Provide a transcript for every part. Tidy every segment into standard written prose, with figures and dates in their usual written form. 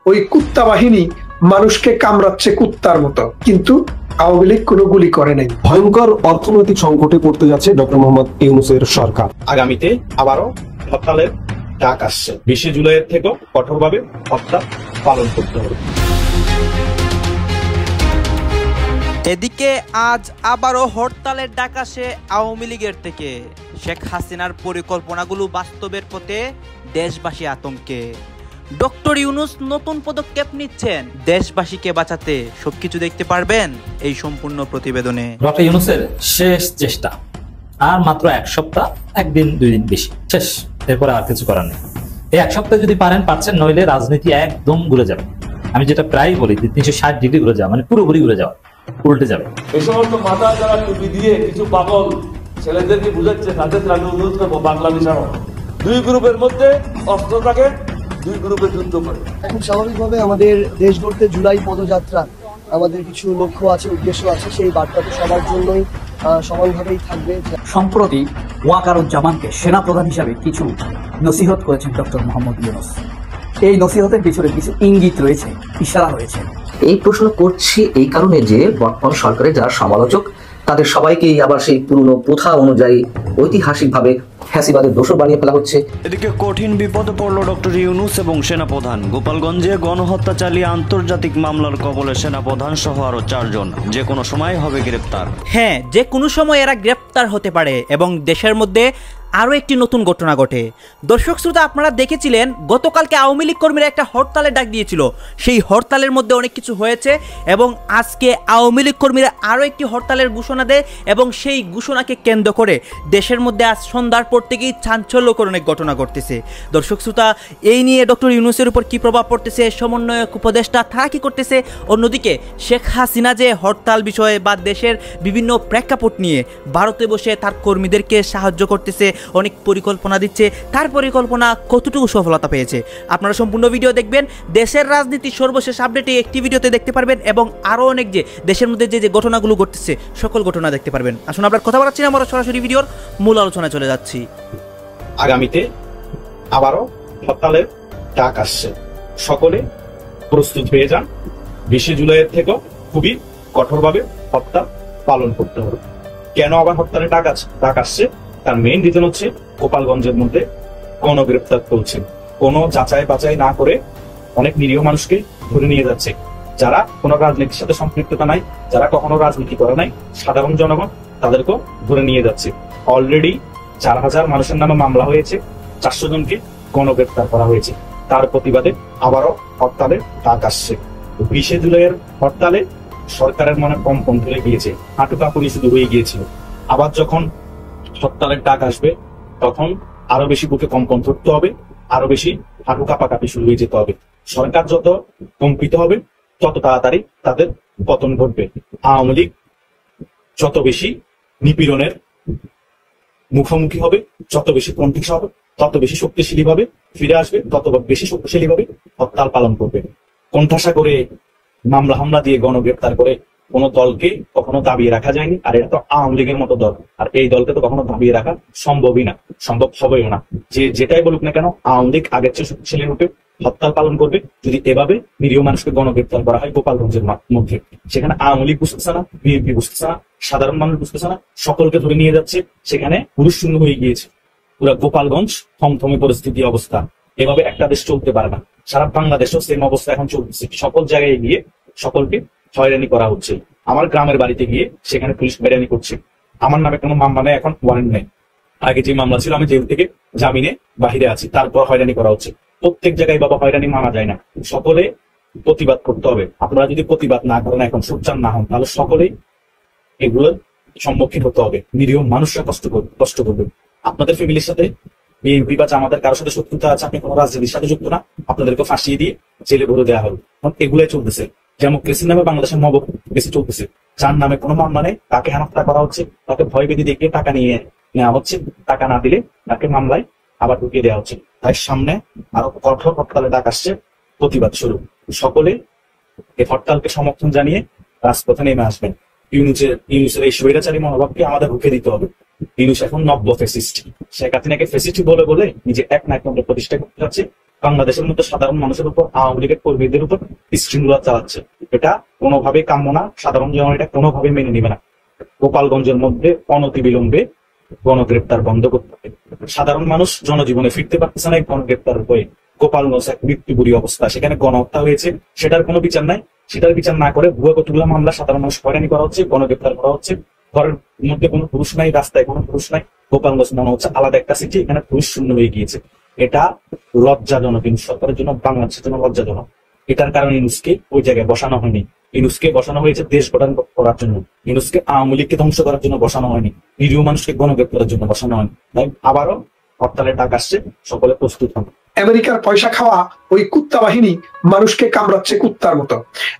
ওই কুত্তা বাহিনী মানুষকে কামড়াচ্ছে কুত্তার মতো, কিন্তু আওয়ামী লীগ কোনো গুলি করে নাই। ভয়ঙ্কর অর্থনৈতিক সংকটে পড়তে যাচ্ছে ডক্টর মোহাম্মদ ইউনূসের সরকার। আগামীতে আবারও হরতালের ডাক আসছে। 20 জুলাইয়ের থেকেও কঠোরভাবে হরতাল পালন করতে হবে। এদিকে আজ আবারও হরতালের ডাক আসে আওয়ামী লীগের থেকে। শেখ হাসিনার পরিকল্পনাগুলো বাস্তবের পথে দেশবাসী আতঙ্কে। ডক্টর ইউনূস নতুন পদক্ষেপ নিচ্ছেন দেশবাসীকে বাঁচাতে। সবকিছু দেখতে পারবেন এই সম্পূর্ণ প্রতিবেদনে। ডক্টর ইউনূসের শেষ চেষ্টা, আর মাত্র 1 সপ্তাহ, 1 দিন 2 দিন বেশি, শেষ। এরপরে আর কিছু করার নেই। এই 1 সপ্তাহ যদি পারছেন, নইলে রাজনীতি একদম ঘুরে যাবে। আমি যেটা প্রায় বলি, 360 ডিগ্রি ঘুরে যাওয়া, মানে পুরোপুরি ঘুরে যাওয়া, উল্টে যাবে। এই সমস্ত মাথা যারা টুপি দিয়ে কিছু পাগল ছেলেদেরকে বুঝাচ্ছে, তাদের আমি অনুরোধ করবো বাংলা মিশানো। 2 গ্রুপের মধ্যে অস্ত্র থাকে, 2 গ্রুপে যুদ্ধ করে। খুব স্বাভাবিকভাবে আমাদের দেশ গড়তে জুলাই পদযাত্রা, আমাদের কিছু লক্ষ্য আছে, উদ্দেশ্য আছে, সেই বার্তাটা সবার জন্যই সমানভাবেই থাকবে। সম্প্রতি ওয়াকারুজ্জামানকে সেনাপ্রধান হিসাবে কিছু নসিহত করেছেন ডক্টর মোহাম্মদ ইউনূস। এই নসিহতের পিছনে কিছু ইঙ্গিত রয়েছে, ইশারা রয়েছে। এই প্রশ্ন করছি এই কারণে যে বর্তমান সরকারের যারা সমালোচক, তাদের সবাইকেই আবার সেই পুরনো প্রথা অনুযায়ী ঐতিহাসিকভাবে ফ্যাসিবাদের দোষর বানিয়ে ফেলা হচ্ছে। এদিকে কঠিন বিপদে পড়ল ডক্টর ইউনূস এবং সেনাপ্রধান। গোপালগঞ্জে গণহত্যা চালিয়ে আন্তর্জাতিক মামলার কবলে সেনাপ্রধান সহ আরো 4 জন যে কোনো সময় হবে গ্রেপ্তার। হ্যাঁ, যে কোনো সময় এরা গ্রেপ্তার হতে পারে এবং দেশের মধ্যে আরও একটি নতুন ঘটনা ঘটে। দর্শক শ্রোতা, আপনারা দেখেছিলেন গতকালকে আওয়ামী লীগ কর্মীরা একটা হরতালের ডাক দিয়েছিল। সেই হরতালের মধ্যে অনেক কিছু হয়েছে এবং আজকে আওয়ামী লীগ কর্মীরা আরও একটি হরতালের ঘোষণা দেয় এবং সেই ঘোষণাকে কেন্দ্র করে দেশের মধ্যে আজ সন্ধ্যার পর থেকেই চাঞ্চল্যকর অনেক ঘটনা ঘটতেছে। দর্শক শ্রোতা, এই নিয়ে ডক্টর ইউনূসের উপর কী প্রভাব পড়তেছে, সমন্বয়ক উপদেষ্টা তারা কী করতেছে, অন্যদিকে শেখ হাসিনা যে হরতাল বিষয়ে বা দেশের বিভিন্ন প্রেক্ষাপট নিয়ে ভারতে বসে তার কর্মীদেরকে সাহায্য করতেছে, অনেক পরিকল্পনা দিচ্ছে, তার পরিকল্পনা কতটুকু সফলতা পেয়েছে, আপনারা সম্পূর্ণ ভিডিও দেখবেন। দেশের রাজনীতির সর্বশেষ আপডেট একটি ভিডিওতে দেখতে পারবেন এবং আরও অনেক যে দেশের মধ্যে যে ঘটনাগুলো ঘটতেছে সকল ঘটনা দেখতে পারবেন। আসুন আমরা কথা বলাচ্ছি না, আমরা সরাসরি ভিডিওর মূল আলোচনায় চলে যাচ্ছি। আগামীতে আবারও হরতালের ডাক আসছে। সকলে প্রস্তুত হয়ে যান। 20 জুলাইয়ের থেকেও খুবই কঠোরভাবে হরতাল পালন করতে হবে। কেন আবার হরতালের ডাক আসছে? তার মেইন রিজন হচ্ছে গোপালগঞ্জের মধ্যে গণগ্রেপ্তার চলছে। কোনো যাচাই বাছাই না করে অনেক নিরীহ মানুষকে ধরে নিয়ে যাচ্ছে, যারা কোনো রাজনীতির সাথে সম্পৃক্ততা নাই, যারা কখনো রাজনীতি করে নাই, সাধারণ জনগণ, তাদেরকেও ধরে নিয়ে যাচ্ছে। অলরেডি 4000 মানুষের নামে মামলা হয়েছে, 400 জনকে গণগ্রেপ্তার করা হয়েছে। তার প্রতিবাদে আবারও হরতালের ডাক আসছে। 20 জুলাইয়ের হরতালে সরকারের মনে কম্পন ধরে গিয়েছে, হাঁটু কাঁপুনি শুরু হয়ে গিয়েছিল। আবার যখন হরতালের ডাক আসবে তখন আরো বেশি বুকে কম্পন ধরতে হবে, আরো বেশি হাঁটু কাঁপাকাঁপি শুরু হয়ে যেতে হবে। সরকার যত কম্পিত হবে তত তাড়াতাড়ি তাদের পতন ঘটবে। আওয়ামী লীগ যত বেশি নিপীড়নের মুখোমুখি হবে, যত বেশি কণ্ঠিত হবে, তত বেশি শক্তিশালী ভাবে ফিরে আসবে, তত বেশি শক্তিশালী ভাবে হরতাল পালন করবে। কোণঠাসা করে মামলা হামলা দিয়ে গণগ্রেপ্তার করে কোন দলকে কখনো দাবিয়ে রাখা যায়নি। আর এটা তো আওয়ামী লীগের মতো দল, আর এই দলকে তো কখনো দাবিয়ে রাখা সম্ভবই না, সম্ভব হবেও না। যে যেটাই বলুক না কেন, আওয়ামী লীগ আগের চেয়ে শক্তিশালী রূপে হরতাল পালন করবে যদি এভাবে নিরীহ মানুষকে গণগ্রেপ্তার করা হয় গোপালগঞ্জের মধ্যে। সেখানে আওয়ামী লীগ বুঝতেছে না, বিএনপি বুঝতেছে না, সাধারণ মানুষ বুঝতেছে না, সকলকে ধরে নিয়ে যাচ্ছে। সেখানে পুরুষ শূন্য হয়ে গিয়েছে পুরা গোপালগঞ্জ, থমথমে পরিস্থিতি অবস্থা। এভাবে একটা দেশ চলতে পারে না। সারা বাংলাদেশেও সেম অবস্থা এখন চলতেছে। সকল জায়গায় গিয়ে সকলকে হয়রানি করা হচ্ছে। আমার গ্রামের বাড়িতে গিয়ে সেখানে পুলিশ হয়রানি করছে। আমার নামে কোনো মামলা নেই, এখন ওয়ারেন্ট নেই। আগে যে মামলা ছিল, আমি জেল থেকে জামিনে বাহিরে আছি, তারপর হয়রানি করা হচ্ছে। প্রত্যেক জায়গায় বাবা হয়রানি মানা যায় না। সকলে প্রতিবাদ করতে হবে। আপনারা যদি প্রতিবাদ না করেন, এখন সোচ্চার না হন, তাহলে সকলেই এগুলোর সম্মুখীন হতে হবে। নিরীহ মানুষরা কষ্ট করবে। আপনাদের ফ্যামিলির সাথে বিএনপি বা জামাতের কারোর সাথে শত্রুতা আছে, আপনি কোনো রাজনীতির সাথে যুক্ত না, আপনাদেরকে ফাঁসিয়ে দিয়ে জেলে ভরে দেওয়া হবে। এগুলাই চলতেছে। ডেমোক্রেসির নামে বাংলাদেশের মব বেশি চলতেছে। যার নামে কোনো মামলা নেই তাকে হেনস্থা করা হচ্ছে, তাকে ভয় বেঁধে দেখিয়ে টাকা নিয়ে নেওয়া হচ্ছে। টাকা না দিলে তাকে মামলায় আবার ঢুকিয়ে দেওয়া হচ্ছে। তাই সামনে আরো কঠোর হরতালে ডাক আসছে, প্রতিবাদ শুরু। সকলে এই হরতালকে সমর্থন জানিয়ে রাজপথে নেমে আসবেন। ইউনুসের এই স্বৈরাচারী মনোভাবকে আমাদের রুখে দিতে হবে। ইউনুস এখন নব্য ফেসিস্ট, শেখ হাসিনাকে ফেসিস্ট বলে বলে নিজে এক না এক নম্বর প্রতিষ্ঠা করতে যাচ্ছে, বাংলাদেশের মধ্যে সাধারণ মানুষের উপর, আওয়ামী লীগের কর্মীদের উপর স্ট্রিংগুলা চালাচ্ছে। এটা কোনোভাবেই কাম্য না, সাধারণ জনগণ এটা কোনোভাবেই মেনে নিবে না। গোপালগঞ্জের মধ্যে অনতিবিলম্বে গণগ্রেপ্তার বন্ধ করতে হবে। সাধারণ মানুষ জনজীবনে ফিরতে পারতেছে না এই গণগ্রেপ্তার হয়ে। গোপালগঞ্জ এক মৃত্যুপুরী অবস্থা, সেখানে গণহত্যা হয়েছে, সেটার কোনো বিচার নাই। সেটার বিচার না করে ভুয়া কতগুলো মামলা সাধারণ মানুষ হয়রানি করা হচ্ছে, গণগ্রেপ্তার করা হচ্ছে। ঘরের মধ্যে কোনো পুরুষ নাই, রাস্তায় কোনো পুরুষ নাই। গোপালগঞ্জ মনে হচ্ছে আলাদা একটা সিটি, এখানে পুরুষ শূন্য হয়ে গিয়েছে। এটা লজ্জাজনক, ইউনুস সরকারের জন্য, বাংলাদেশের জন্য লজ্জাজনক। এটার কারণে ইউনুসকে ওই জায়গায় বসানো হয়নি। ইউনুসকে বসানো হয়েছে দেশ গঠন করার জন্য, ইউনুসকে আওয়ামী লীগকে ধ্বংস করার জন্য বসানো হয়নি, নিরীহ মানুষকে গণগ্রেপ্তারের জন্য বসানো হয়নি। তাই আবারও হরতালের ডাক আসছে, সকলে প্রস্তুত হন। আমেরিকার পয়সা খাওয়া ওই কুত্তা বাহিনী মানুষকে কামড়াচ্ছে কুত্তার মতো।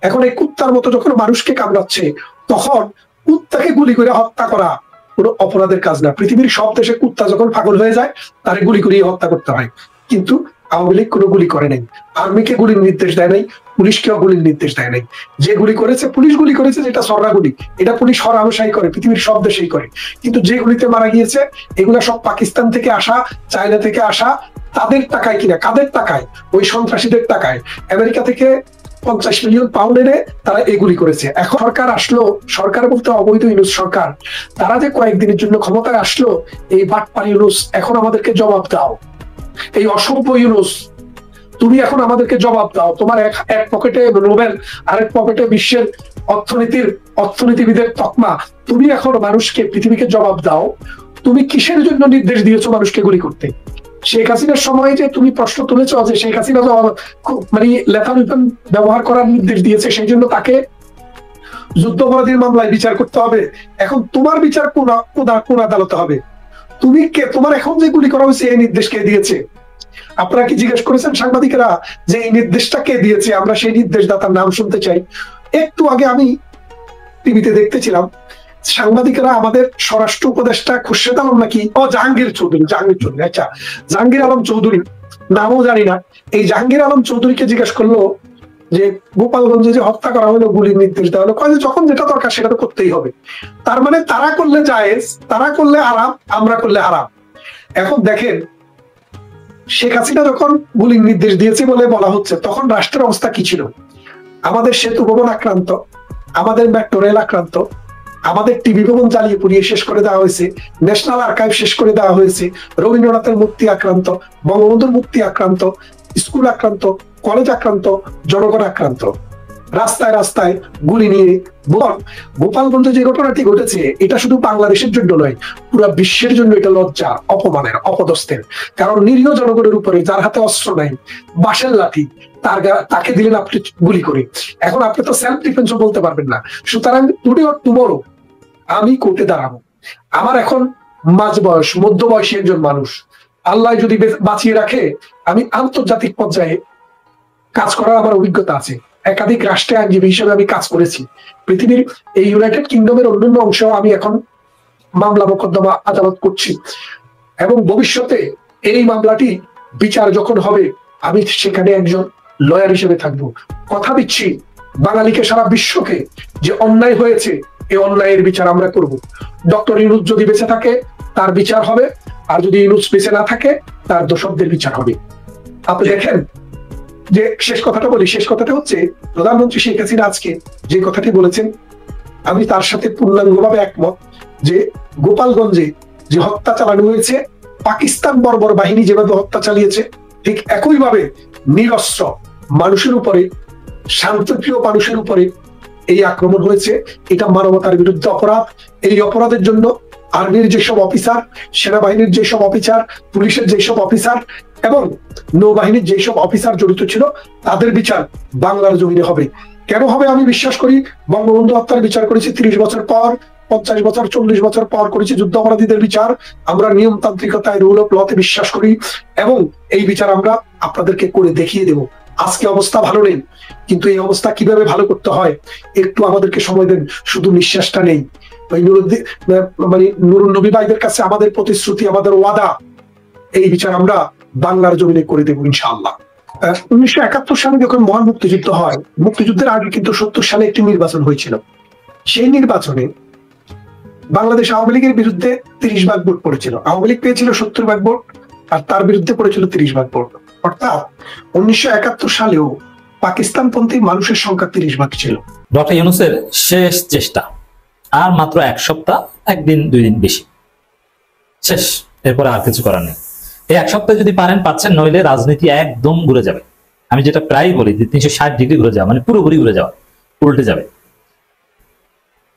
এখন এই কুত্তার মতো যখন মানুষকে কামড়াচ্ছে, তখন কুত্তাকে গুলি করে হত্যা করা কোনো অপরাধের কাজ না। পৃথিবীর সব দেশে কুত্তা যখন পাগল হয়ে যায় তারে গুলি করিয়ে হত্যা করতে হয়, কিন্তু আওয়ামী লীগ কোনো গুলি করে নাই। আর্মিকে গুলির নির্দেশ দেয় নাই, পুলিশকেও গুলির নির্দেশ দেয় নাই। যে গুলি করেছে, পুলিশ গুলি করেছে, যেটা সররা গুলি, এটা পুলিশ হরহামেশাই করে, পৃথিবীর সব দেশেই করে। কিন্তু যে গুলিতে মারা গিয়েছে এগুলা সব পাকিস্তান থেকে আসা, চায়না থেকে আসা, তাদের টাকায় কিনা, কাদের টাকায়? ওই সন্ত্রাসীদের টাকায়। আমেরিকা থেকে 50 মিলিয়ন পাউন্ড এনে তারা এগুলি করেছে। এখন সরকার আসলো, সরকার বলতে অবৈধ ইউনুস সরকার, তারা যে কয়েকদিনের জন্য ক্ষমতায় আসলো, এই বাটপার ইউনুস, এখন আমাদেরকে জবাব দাও। এই অসভ্য ইউনুস, তুমি এখন আমাদেরকে জবাব দাও। তোমার এক পকেটে নোবেল, আরেক পকেটে বিশ্বের অর্থনীতিবিদের তকমা। তুমি এখন মানুষকে, পৃথিবীকে জবাব দাও, তুমি কিসের জন্য নির্দেশ দিয়েছো মানুষকে গুলি করতে? শেখ হাসিনার সময় যে তুমি প্রশ্ন তুলেছ যে শেখ হাসিনা মানে লেথাল ওয়েপন ব্যবহার করার নির্দেশ দিয়েছে, সেই জন্য তাকে যুদ্ধাপরাধীর মামলায় বিচার করতে হবে। এখন তোমার বিচার কোন আদালতে হবে? তুমি কে? তোমার এখন যে গুলি করা হয়েছে এই নির্দেশ কে দিয়েছে? আপনারা কি জিজ্ঞেস করেছেন সাংবাদিকেরা যে এই নির্দেশটা কে দিয়েছে? আমরা সেই নির্দেশদাতার নাম শুনতে চাই। একটু আগে আমি টিভিতে দেখতেছিলাম, সাংবাদিকেরা আমাদের স্বরাষ্ট্র উপদেষ্টা খুরশেদ আলম নাকি, জাহাঙ্গীর চৌধুরী, আচ্ছা জাহাঙ্গীর আলম চৌধুরী, নামও জানি না, এই জাহাঙ্গীর আলম চৌধুরীকে জিজ্ঞেস করলো যে গোপালগঞ্জে যে হত্যা করা হলো, গুলির নির্দেশ দেওয়া হলো, কয়ে যখন যেটা দরকার সেটা তো করতেই হবে। তার মানে তারা করলে জায়েজ, তারা করলে আরাম, আমরা করলে আরাম। এখন দেখেন, শেখ হাসিনা যখন গুলির নির্দেশ দিয়েছে বলে বলা হচ্ছে, তখন রাষ্ট্রের অবস্থা কি ছিল? আমাদের সেতু ভবন আক্রান্ত, আমাদের মেট্রো রেল আক্রান্ত, আমাদের টিভি ভবন জ্বালিয়ে পুড়িয়ে শেষ করে দেওয়া হয়েছে, ন্যাশনাল আর্কাইভ শেষ করে দেওয়া হয়েছে, রবীন্দ্রনাথের মূর্তি আক্রান্ত, বঙ্গবন্ধুর মূর্তি আক্রান্ত, স্কুল আক্রান্ত, কলেজ আক্রান্ত, জনগণ আক্রান্ত, রাস্তায় রাস্তায় গুলি নিয়ে। গোপালগঞ্জে যে ঘটনাটি ঘটেছে, এটা শুধু বাংলাদেশের জন্য নয়, পুরো বিশ্বের জন্য এটা লজ্জা, অপমানের, অপদস্থের। কারণ নিরীহ জনগণের উপরে, যার হাতে অস্ত্র নাই, বাঁশের লাঠি, তাকে দিলেন আপনি গুলি করে। এখন আপনি তো সেলফ ডিফেন্সও বলতে পারবেন না। সুতরাং টুডে অর টুমরো আমি কোর্টে দাঁড়াবো। আমার এখন মাঝ বয়স, মধ্য বয়সী একজন মানুষ, আল্লাহ যদি বাঁচিয়ে রাখে, আমি আন্তর্জাতিক পর্যায়ে কাজ করার আমার অভিজ্ঞতা আছে। একাধিক রাষ্ট্রে আইনজীবী হিসেবে আমি কাজ করেছি। পৃথিবীর এই ইউনাইটেড কিংডমের অন্যান্য অংশেও আমি এখন মামলা মোকদ্দমা আদালত করছি, এবং ভবিষ্যতে এই মামলাটি বিচার যখন হবে, আমি সেখানে একজন লয়ার হিসেবে থাকবো। কথা দিচ্ছি বাঙালিকে, সারা বিশ্বকে, যে অন্যায় হয়েছে এই অন্যায়ের বিচার আমরা করব। ডক্টর ইউনুস যদি বেঁচে থাকে তার বিচার হবে, আর যদি ইউনুস বেঁচে না থাকে তার দোষকদের বিচার হবে। আপনি দেখেন, যে শেষ কথাটা বলি, শেষ কথাটা হচ্ছে প্রধানমন্ত্রী শেখ হাসিনা আজকে যে কথাটি বলেছেন, আমি তার সাথে পূর্ণাঙ্গভাবে একমত। যে গোপালগঞ্জে যে হত্যা চালানো হয়েছে, পাকিস্তান বর্বর বাহিনী যেভাবে হত্যা চালিয়েছে, ঠিক একইভাবে নিরস্ত্র মানুষের উপরে, শান্তপ্রিয় মানুষের উপরে এই আক্রমণ হয়েছে। এটা মানবতার বিরুদ্ধে অপরাধ। এই অপরাধের জন্য আর্মির যেসব অফিসার, সেনাবাহিনীর যেসব অফিসার, পুলিশের যেসব অফিসার এবং নৌবাহিনীর যেসব অফিসার জড়িত ছিল, তাদের বিচার বাংলার জমিনে হবে। কেন হবে? আমি বিশ্বাস করি বঙ্গবন্ধু হত্যার বিচার করেছি 30 বছর পর, 50 বছর, 40 বছর পর করেছি যুদ্ধাপরাধীদের বিচার। আমরা নিয়মতান্ত্রিকতায়, রুল অফ লতে বিশ্বাস করি, এবং এই বিচার আমরা আপনাদেরকে করে দেখিয়ে দেব। আজকে অবস্থা ভালো নেই, কিন্তু এই অবস্থা কিভাবে ভালো করতে হয় একটু আমাদেরকে সময় দেন। শুধু নিঃশ্বাসটা নেই। নুরুন নবী ভাইদের কাছে আমাদের প্রতিশ্রুতি, আমাদের ওয়াদা, এই বিচার আমরা বাংলার জমিনে করে দেব ইনশাআল্লাহ। 1971 সালে যখন মহান মুক্তিযুদ্ধ হয়, মুক্তিযুদ্ধের আগে কিন্তু 70 সালে একটি নির্বাচন হয়েছিল। সেই নির্বাচনে বাংলাদেশ আওয়ামী লীগের বিরুদ্ধে 30 ভাগ ভোট পড়েছিল। আওয়ামী লীগ পেয়েছিল 70 ভাগ ভোট, আর তার বিরুদ্ধে পড়েছিল 30 ভাগ ভোট। অর্থাৎ 1971 সালেও পাকিস্তানপন্থী মানুষের সংখ্যা 30 ভাগ ছিল। ডক্টর ইউনূসের শেষ চেষ্টা, আর মাত্র 1 সপ্তাহ, 1 দিন 2 দিন বেশি, শেষ। এরপরে আর কিছু করার নেই। এই 1 সপ্তাহ যদি পারেন পাচ্ছেন, নইলে রাজনীতি একদম ঘুরে যাবে। আমি যেটা প্রায় বলি যে 360 ডিগ্রি ঘুরে যাওয়া, মানে পুরোপুরি ঘুরে যাওয়া, উল্টে যাবে।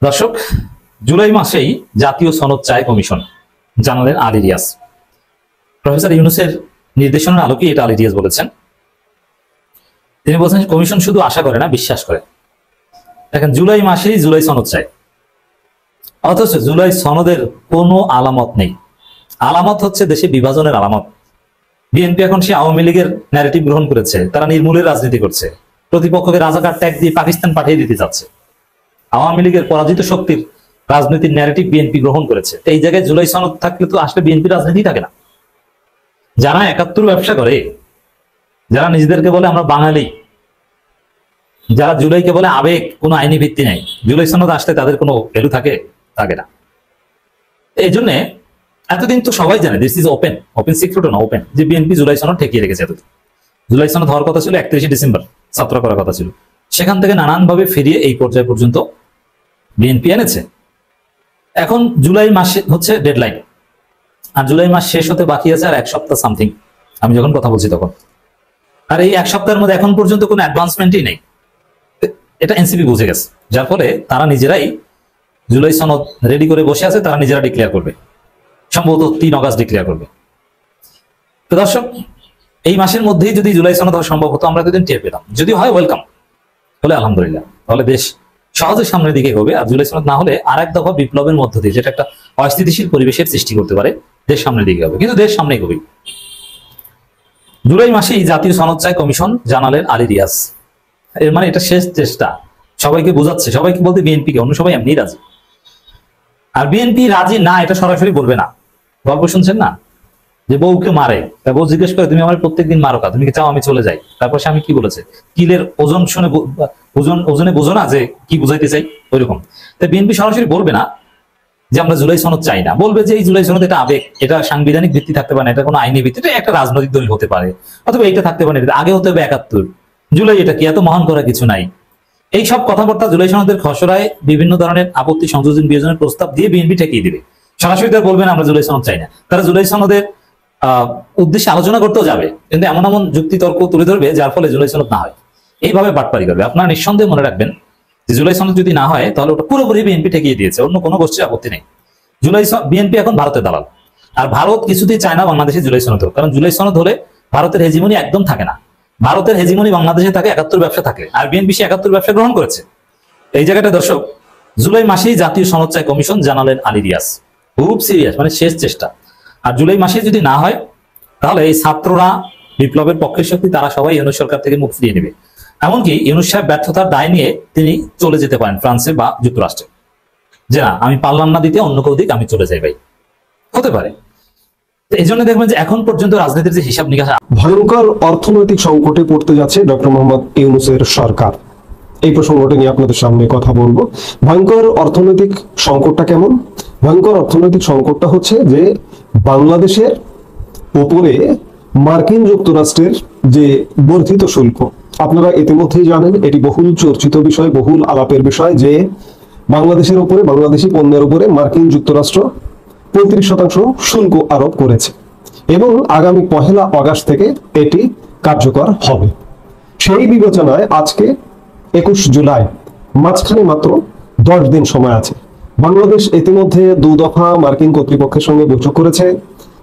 দর্শক, জুলাই মাসেই জাতীয় সনদ চায় কমিশন, জানালেন আলী রিয়াজ। প্রফেসর ইউনূসের নির্দেশনার আলোকে এটা আলী রিয়াজ বলেছেন। তিনি বলছেন কমিশন শুধু আশা করে না, বিশ্বাস করে। দেখেন, জুলাই মাসেই জুলাই সনদ চায়, অথচ জুলাই সনদের কোনো আলামত নেই। আলামত হচ্ছে দেশে বিভাজনের আলামত। বিএনপি এখন সে আওয়ামী লীগের ন্যারেটিভ গ্রহণ করেছে, তারা নির্মূলের রাজনীতি করছে, প্রতিপক্ষকে রাজাকার ট্যাগ দিয়ে পাকিস্তান পাঠিয়ে দিতে যাচ্ছে। আওয়ামী লীগের পরাজিত শক্তির রাজনীতির ন্যারেটিভ বিএনপি গ্রহণ করেছে। এই জায়গায় জুলাই সনদ থাকলে তো আসলে বিএনপি রাজনীতি থাকে না। যারা 71 ব্যবসা করে, যারা নিজেদেরকে বলে আমরা বাঙালি, যারা জুলাইকে বলে আবেগ, কোনো আইনি ভিত্তি নাই, জুলাই সনদ আসলে তাদের কোনো ভ্যালু থাকে না। এই জন্য এতদিন তো সবাই জানে, দিস ইজ ওপেন সিক্রেট না, ওপেন, যে বিএনপি জুলাই সনদ ঠেকিয়ে রেখেছে। এতদিন জুলাই সনদ হওয়ার কথা ছিল 31 ডিসেম্বর, ছাত্র করার কথা ছিল। সেখান থেকে নানানভাবে ফিরিয়ে এই পর্যায় পর্যন্ত বিএনপি এনেছে। এখন জুলাই মাসে হচ্ছে ডেডলাইন, আর জুলাই মাস শেষ হতে বাকি আছে আর 1 সপ্তাহ সামথিং, আমি যখন কথা বলছি তখন। আর এই 1 সপ্তাহের মধ্যে এখন পর্যন্ত কোনো অ্যাডভান্সমেন্টই নেই। এটা এনসিপি বুঝে গেছে, যার ফলে তারা নিজেরাই জুলাই সনদ রেডি করে বসে আছে, তারা নিজেরা ডিক্লেয়ার করবে, সম্ভবত 3 অগাস্ট ডিক্লেয়ার করবে। তো দর্শক, এই মাসের মধ্যেই যদি জুলাই সনদ হওয়া সম্ভব হতো, আমরা এতদিন টের পেতাম। যদি হয় ওয়েলকাম, হলে আলহামদুলিল্লাহ, তাহলে দেশ সহজে সামনের দিকে এগোবে। আর জুলাই সনদ না হলে আর এক দফা বিপ্লবের মধ্য দিয়ে, যেটা একটা অস্থিতিশীল পরিবেশের সৃষ্টি করতে পারে, দেশ সামনের দিকে হবে। কিন্তু দেশ সামনে এগোবে। জুলাই মাসেই জাতীয় সনদ চায় কমিশন, জানালেন আলী রিয়াজ। এর মানে এটা শেষ চেষ্টা, সবাইকে বোঝাচ্ছে, সবাইকে বলতে বিএনপিকে, অন্য সবাই এমনি রাজি। আর বিএনপি রাজি না এটা সরাসরি বলবে না। গল্প শুনছেন না, যে বউকে মারে, বউ জিজ্ঞেস করে তুমি আমার প্রত্যেকদিন মারো কা, তুমি কি চাও আমি চলে যাই? তারপর সে আমি কি বলেছে, কিলের ওজন শুনে ওজনে বোঝো না যে কি বুঝাইতে চাই, ওইরকম। তাই বিএনপি সরাসরি বলবে না যে আমরা জুলাই সনদ চাই না, বলবে যে এই জুলাই সনদ এটা আবেগ, এটা সাংবিধানিক ভিত্তি থাকতে পারে না, এটা কোনো আইনি ভিত্তি, এটা একটা রাজনৈতিক দল হতে পারে, অথবা এটা থাকতে পারে, আগে হতে হবে 71, জুলাই এটা কি এত মহান করার কিছু নাই। এই সব কথাবার্তা জুলাই সনদের খসড়ায় বিভিন্ন ধরনের আপত্তি, সংযোজন, বিয়োজনের প্রস্তাব দিয়ে বিএনপি ঠেকিয়ে দিবে। সরাসরি তারা বলবে না আমরা জুলাই সনদ চাই না। তারা জুলাই সনদের উদ্দেশ্যে আলোচনা করতেও যাবে, কিন্তু এমন এমন যুক্তি তর্ক তুলে ধরবে যার ফলে জুলাই সনদ না হয়। এইভাবে বাটপারি করবে। আপনারা নিঃসন্দেহে মনে রাখবেন যে জুলাই সনদ যদি না হয় তাহলে ওটা পুরোপুরি বিএনপি ঠেকিয়ে দিয়েছে, অন্য কোনো গোষ্ঠীর আপত্তি নেই। বিএনপি এখন ভারতের দালাল, আর ভারত কিছুতেই চায় না বাংলাদেশে জুলাই সনদ হোক, কারণ জুলাই সনদ হলে ভারতের হেজিমনি একদম থাকে না। ভারতের হেজিমনি বাংলাদেশে থাকে 71 ব্যবসা থাকে, আর বিএনপি 71 ব্যবসা গ্রহণ করেছে। এই জায়গাটা দর্শক, জুলাই মাসেই জাতীয় সনদ চায় কমিশন, জানালেন আলী রিয়াজ। খুব সিরিয়াস, মানে শেষ চেষ্টা। আর জুলাই মাসে যদি না হয় তাহলে এই ছাত্ররা, বিপ্লবের পক্ষের শক্তি, তারা সবাই ইউনূস সরকার থেকে মুখ ফিরিয়ে নেবে। এমনকি ইউনূস সাহেব ব্যর্থতার দায় নিয়ে তিনি চলে যেতে পারেন ফ্রান্সে বা যুক্তরাষ্ট্রে, যে না আমি পারলাম না দিতে, অন্য কেউ দিক, আমি চলে যাই, ভাই, হতে পারে। এই জন্য দেখবেন যে এখন পর্যন্ত রাজনীতির যে হিসাব নিকাশ, ভয়ঙ্কর অর্থনৈতিক সংকটে পড়তে যাচ্ছে ডক্টর মোহাম্মদ ইউনূসের সরকার। এই প্রসঙ্গটা নিয়ে আপনাদের সামনে কথা বলবো। ভয়ঙ্কর অর্থনৈতিক সংকটটা কেমন? ভয়ঙ্কর অর্থনৈতিক সংকটটা হচ্ছে যে বাংলাদেশের উপরে মার্কিন যুক্তরাষ্ট্রের যে বর্ধিত শুল্ক, আপনারা ইতিমধ্যেই জানেন, এটি বহুল চর্চিত বিষয়, বহুল আলাপের বিষয়, যে বাংলাদেশের উপরে, বাংলাদেশি পণ্যের উপরে মার্কিন যুক্তরাষ্ট্র 35% শুল্ক আরোপ করেছে এবং আগামী 1 আগস্ট থেকে এটি কার্যকর হবে। সেই বিবেচনায় আজকে 21 জুলাই, মাঝখানে মাত্র 10 দিন সময় আছে। বাংলাদেশ ইতিমধ্যে 2 দফা মার্কিন কর্তৃপক্ষের সঙ্গে বৈঠক করেছে,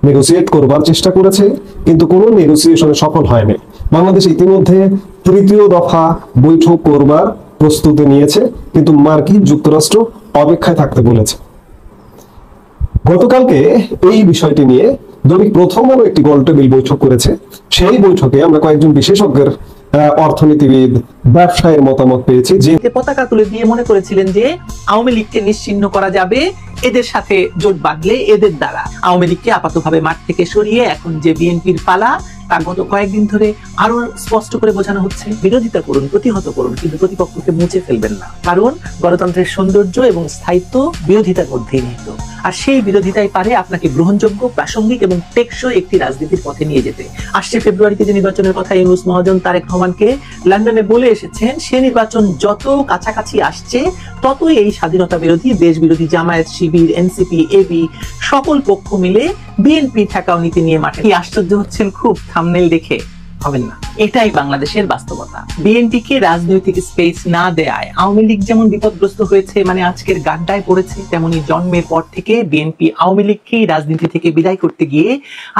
নেগোসিয়েট করবার চেষ্টা করেছে, কিন্তু কোনো নেগোসিয়েশনে সফল হয়নি। বাংলাদেশ ইতিমধ্যে 3য় দফা বৈঠক করবার প্রস্তুতি নিয়েছে, কিন্তু মার্কিন যুক্তরাষ্ট্র অপেক্ষায় থাকতে বলেছে। গতকালকে এই বিষয়টি নিয়ে দৈনিক প্রথম আলো একটি গোলটেবিল বৈঠক করেছে। সেই বৈঠকে আমরা কয়েকজন বিশেষজ্ঞের, অর্থনীতিবিদ, ব্যবসায়ীর মতামত পেয়েছি, যে পতাকা তুলে দিয়ে মনে করেছিলেন যে আওয়ামী লীগকে নিশ্চিহ্ন করা যাবে এদের সাথে জোট বাঁধলে, এদের দ্বারা আওয়ামী লীগকে আপাতভাবে মাঠ থেকে সরিয়ে এখন যে বিএনপির পালা, তা গত কয়েকদিন ধরে আরো স্পষ্ট করে বোঝানো হচ্ছে। বিরোধিতা করুন, প্রতিহত করুন, কিন্তু প্রতিপক্ষকে মুছে ফেলবেন না, কারণ গণতন্ত্রের সৌন্দর্য এবং স্থায়িত্ব বিরোধিতার মধ্যেই নিহিত। আর সেই বিরোধিতাই পারে আপনাকে গ্রহণযোগ্য, প্রাসঙ্গিক এবং টেকসই একটি রাজনীতির পথে নিয়ে যেতে। আসছে ফেব্রুয়ারিতে যে নির্বাচনের কথা ইউনূস মহাজন তারেক রহমানকে লন্ডনে বলে এসেছেন, সে নির্বাচন যত কাছাকাছি আসছে ততই এই স্বাধীনতা বিরোধী, দেশ বিরোধী জামায়াত, শিবির, এনসিপি, এবি সকল পক্ষ মিলে বিএনপি ঠেকাও নীতি নিয়ে মাঠে। কি আশ্চর্য হচ্ছেন খুব থাম্বনেল দেখে? হবেন না, এটাই বাংলাদেশের বাস্তবতা। বিএনপিকে রাজনৈতিক স্পেস না দেয়ায় আওয়ামী লীগ যেমন বিপদগ্রস্ত হয়েছে, মানে আজকের গাড্ডায় পড়েছে, তেমনি জন্মের পর থেকে বিএনপি আওয়ামী লীগকেই রাজনীতি থেকে বিদায় করতে গিয়ে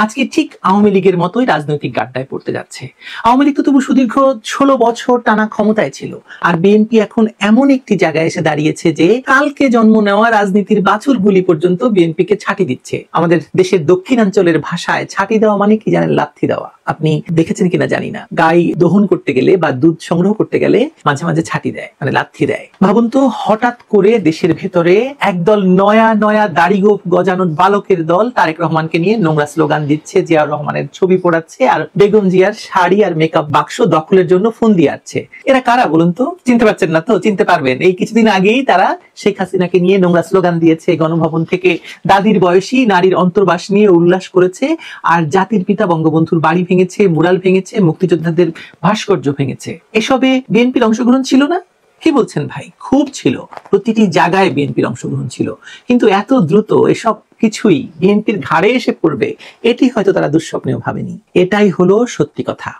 আজকে ঠিক আওয়ামী লীগের মতোই রাজনৈতিক গাড্ডায় পড়তে যাচ্ছে। আওয়ামী লীগ তো তবু সুদীর্ঘ 16 বছর টানা ক্ষমতায় ছিল, আর বিএনপি এখন এমন একটি জায়গায় এসে দাঁড়িয়েছে যে কালকে জন্ম নেওয়া রাজনীতির বাছুরগুলি পর্যন্ত বিএনপিকে ছাঁটি দিচ্ছে। আমাদের দেশের দক্ষিণাঞ্চলের ভাষায় ছাঁটি দেওয়া মানে কি জানেন? লাথি দেওয়া। আপনি দেখেছেন কিনা জানি না, গাই দহন করতে গেলে বা দুধ সংগ্রহ করতে গেলে মাঝে মাঝে ছাঁটি দেয়, মানে লাথি দেয়। ভাবুন তো, হঠাৎ করে দেশের ভেতরে একদল নয়া নয়া দাড়িগোপ গজানোর বালকের দল তারেক রহমানকে নিয়ে নোংরা স্লোগান দিচ্ছে, জিয়াউর রহমানের ছবি পোড়াচ্ছে, আর বেগম জিয়ার শাড়ি আর মেকআপ বাক্স দখলের জন্য ফোন দিয়ে আসছে। এরা কারা বলুন তো? চিনতে পারছেন না তো? চিনতে পারবেন। এই কিছুদিন আগেই তারা শেখ হাসিনাকে নিয়ে নোংরা স্লোগান দিয়েছে, গণভবন থেকে দাদির বয়সী নারীর অন্তর্বাস নিয়ে উল্লাস করেছে, আর জাতির পিতা বঙ্গবন্ধুর বাড়ি ভেঙেছে, মুরাল ভেঙেছে, মুক্তিযোদ্ধাদের ভাস্কর্য ভেঙেছে। এসবে বিএনপির অংশগ্রহণ ছিল না? কি বলছেন ভাই? খুব ছিল, প্রতিটি জায়গায় বিএনপির অংশগ্রহণ ছিল, কিন্তু এত দ্রুত এসব কিছুই বিএনপির ঘাড়ে এসে পড়বে এটি হয়তো তারা দুঃস্বপ্নেও ভাবেনি। এটাই হলো সত্যি কথা।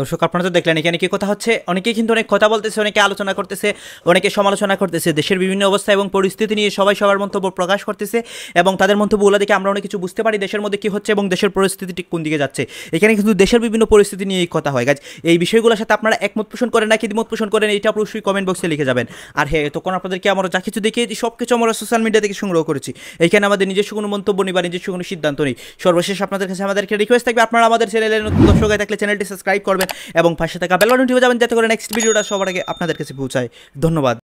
দর্শক, আপনারা তো দেখলেন এখানে কি কথা হচ্ছে। অনেকেই কিন্তু অনেক কথা বলতেছে, অনেকে আলোচনা করতেছে, অনেকে সমালোচনা করতেছে, দেশের বিভিন্ন অবস্থা এবং পরিস্থিতি নিয়ে সবাই সবার মন্তব্য প্রকাশ করতেছে, এবং তাদের মন্তব্যগুলো দেখে আমরা অনেক কিছু বুঝতে পারি দেশের মধ্যে কি হচ্ছে এবং দেশের পরিস্থিতি ঠিক কোন দিকে যাচ্ছে। এখানে কিন্তু দেশের বিভিন্ন পরিস্থিতি নিয়ে কথা হয় গাইজ। এই বিষয়গুলোর সাথে আপনারা একমত পোষণ করেন নাকি দ্বিমত পোষণ করেন, এটা অবশ্যই কমেন্ট বক্সে লিখে যাবেন। আর হ্যাঁ, তখন আপনাদেরকে আমরা যা কিছু দেখিয়েছি সব কিছু আমরা সোশ্যাল মিডিয়া থেকে সংগ্রহ করেছি। এখানে আমাদের নিজস্ব কোনো মন্তব্য নেই বা নিজস্ব কোনো সিদ্ধান্ত নেই। সর্বশেষ আপনাদের কাছে আমাদেরকে রিকোয়েস্ট থাকবে, আপনারা আমাদের চ্যানেলের নতুন দর্শক হয়ে থাকলে চ্যানেলটি সাবস্ক্রাইব করবেন এবং পাশে থাকা বেল বাটনটি বাজাবেন, যাতে করে নেক্সট ভিডিওটা সবার আগে আপনাদের কাছে পৌঁছায়। ধন্যবাদ।